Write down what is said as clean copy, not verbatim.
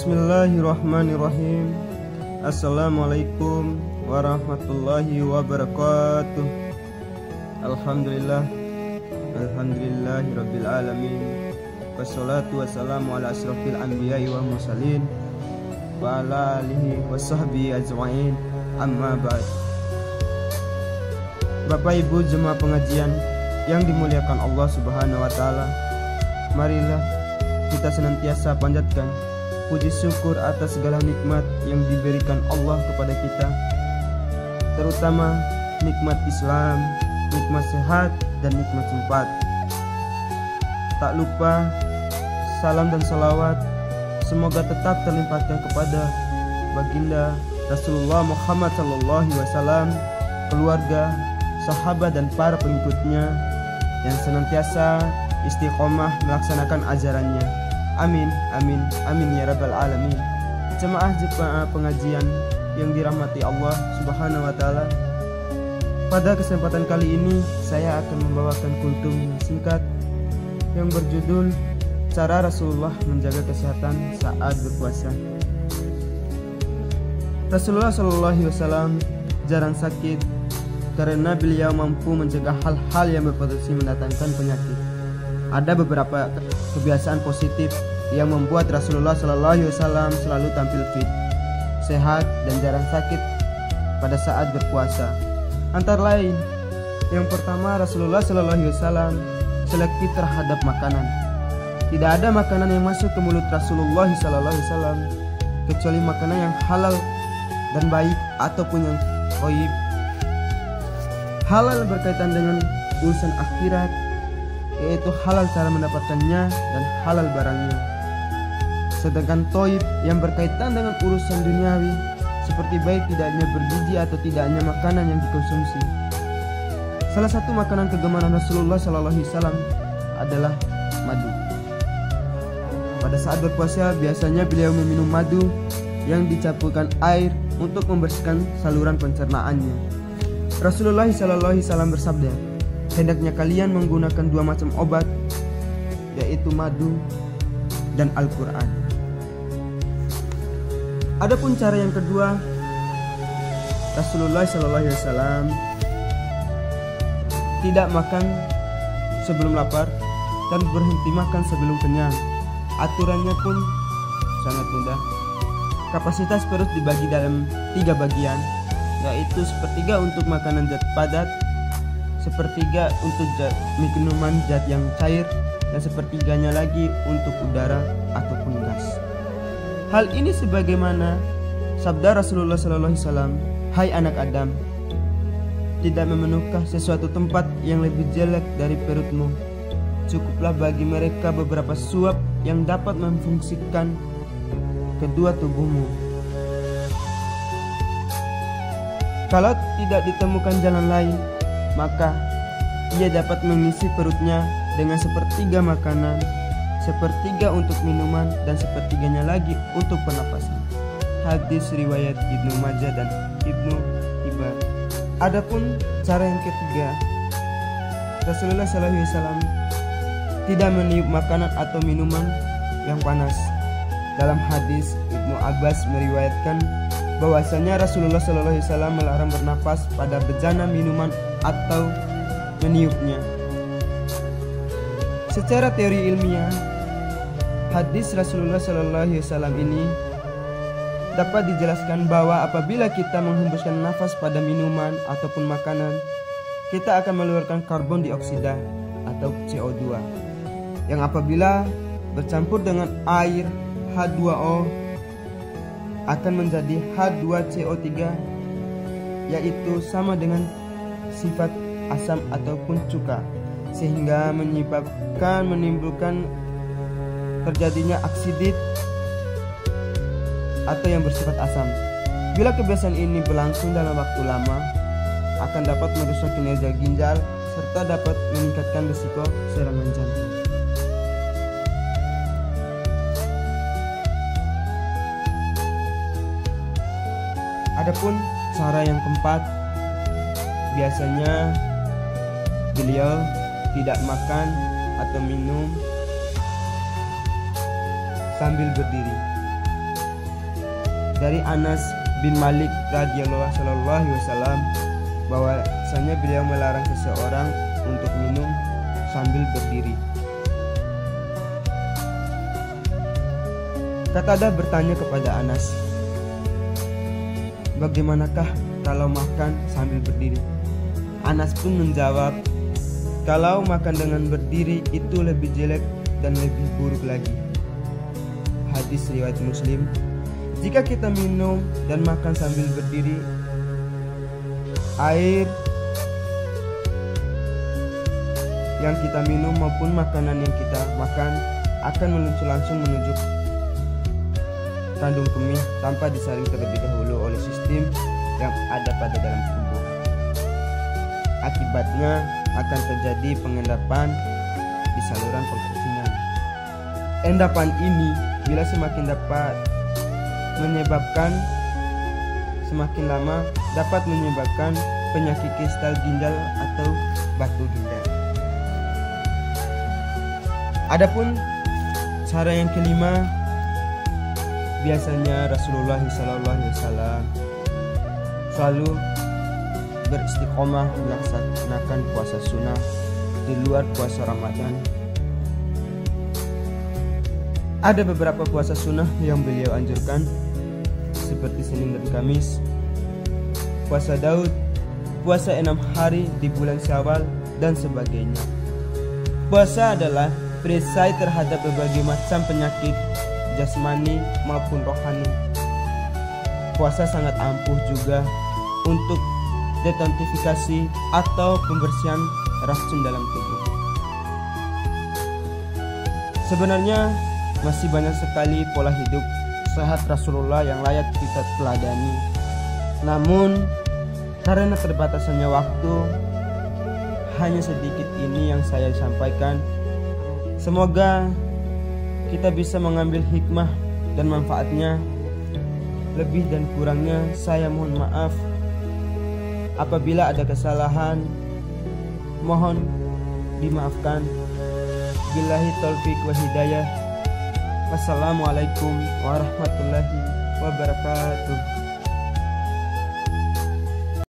Bismillahirrahmanirrahim. Assalamualaikum warahmatullahi wabarakatuh. Alhamdulillahi rabbil alamin. Wassalatu wassalamu ala asrafil anbiya'i wa mursalin wa ala alihi washabbihi ajma'in. Amma ba'd. Bapak Ibu jemaah pengajian yang dimuliakan Allah Subhanahu wa taala, marilah kita senantiasa panjatkan puji syukur atas segala nikmat yang diberikan Allah kepada kita, terutama nikmat Islam, nikmat sehat, dan nikmat sempat. Tak lupa salam dan salawat semoga tetap terlimpahkan kepada baginda Rasulullah Muhammad SAW, keluarga, sahabat, dan para pengikutnya yang senantiasa istiqomah melaksanakan ajarannya. Amin, amin, amin ya rabbal alamin. Jemaah pengajian yang dirahmati Allah Subhanahu wa taala, pada kesempatan kali ini saya akan membawakan kultum singkat yang berjudul Cara Rasulullah Menjaga Kesehatan Saat Berpuasa. Rasulullah SAW jarang sakit karena beliau mampu mencegah hal-hal yang berpotensi mendatangkan penyakit. Ada beberapa kebiasaan positif yang membuat Rasulullah SAW selalu tampil fit, sehat, dan jarang sakit pada saat berpuasa. Antara lain, yang pertama, Rasulullah SAW selektif terhadap makanan. Tidak ada makanan yang masuk ke mulut Rasulullah SAW kecuali makanan yang halal dan baik ataupun yang thayyib. Halal berkaitan dengan urusan akhirat, yaitu halal cara mendapatkannya dan halal barangnya. Sedangkan thayyib yang berkaitan dengan urusan duniawi, seperti baik tidaknya bergizi atau tidaknya makanan yang dikonsumsi. Salah satu makanan kegemaran Rasulullah SAW adalah madu. Pada saat berpuasa biasanya beliau meminum madu yang dicampurkan air untuk membersihkan saluran pencernaannya. Rasulullah SAW bersabda, hendaknya kalian menggunakan dua macam obat, yaitu madu dan Al-Quran. Adapun cara yang kedua, Rasulullah SAW tidak makan sebelum lapar dan berhenti makan sebelum kenyang. Aturannya pun sangat mudah. Kapasitas perut dibagi dalam 3 bagian, yaitu sepertiga untuk makanan zat padat, sepertiga untuk minuman zat yang cair, dan sepertiganya lagi untuk udara ataupun gas. Hal ini sebagaimana sabda Rasulullah SAW, hai anak Adam, tidak memenuhkah sesuatu tempat yang lebih jelek dari perutmu? Cukuplah bagi mereka beberapa suap yang dapat memfungsikan kedua tubuhmu. Kalau tidak ditemukan jalan lain, maka ia dapat mengisi perutnya dengan sepertiga makanan, sepertiga untuk minuman, dan sepertiganya lagi untuk pernapasan. Hadis riwayat Ibnu Majah dan Ibnu Hibban. Adapun cara yang ketiga, Rasulullah SAW tidak meniup makanan atau minuman yang panas. Dalam hadis, Ibnu Abbas meriwayatkan bahwasanya Rasulullah SAW melarang bernapas pada bejana minuman atau meniupnya. Secara teori ilmiah, hadis Rasulullah SAW ini dapat dijelaskan bahwa apabila kita menghembuskan nafas pada minuman ataupun makanan, kita akan mengeluarkan karbon dioksida atau CO2, yang apabila bercampur dengan air H2O akan menjadi H2CO3, yaitu sama dengan sifat asam ataupun cuka, sehingga menimbulkan terjadinya oksidit atau yang bersifat asam. Bila kebiasaan ini berlangsung dalam waktu lama, akan dapat merusak kinerja ginjal serta dapat meningkatkan risiko serangan jantung. Adapun cara yang keempat, biasanya beliau tidak makan atau minum sambil berdiri. dari Anas bin Malik radhiyallahu wasallam bahwasanya beliau melarang seseorang untuk minum sambil berdiri. Qatadah bertanya kepada Anas, bagaimanakah kalau makan sambil berdiri? Anas pun menjawab, kalau makan dengan berdiri itu lebih jelek dan lebih buruk lagi. Hadis riwayat Muslim. Jika kita minum dan makan sambil berdiri, air yang kita minum maupun makanan yang kita makan akan langsung menuju kandung kemih tanpa disaring terlebih dahulu oleh sistem yang ada pada dalam tubuh. Akibatnya akan terjadi pengendapan di saluran pencernaan. Endapan ini bila semakin lama dapat menyebabkan penyakit kristal ginjal atau batu ginjal. Adapun cara yang kelima, biasanya Rasulullah SAW selalu beristiqomah melaksanakan puasa sunnah di luar puasa Ramadan. Ada beberapa puasa sunnah yang beliau anjurkan seperti Senin dan Kamis, puasa Daud, puasa 6 hari di bulan Syawal dan sebagainya. Puasa adalah perisai terhadap berbagai macam penyakit jasmani maupun rohani. Puasa sangat ampuh juga untuk detoksifikasi atau pembersihan racun dalam tubuh. Sebenarnya masih banyak sekali pola hidup sehat Rasulullah yang layak kita teladani. Namun karena keterbatasannya waktu, hanya sedikit ini yang saya sampaikan. Semoga kita bisa mengambil hikmah dan manfaatnya. Lebih dan kurangnya saya mohon maaf. Apabila ada kesalahan, mohon dimaafkan. Billahi taufik wa hidayah. Wassalamualaikum warahmatullahi wabarakatuh.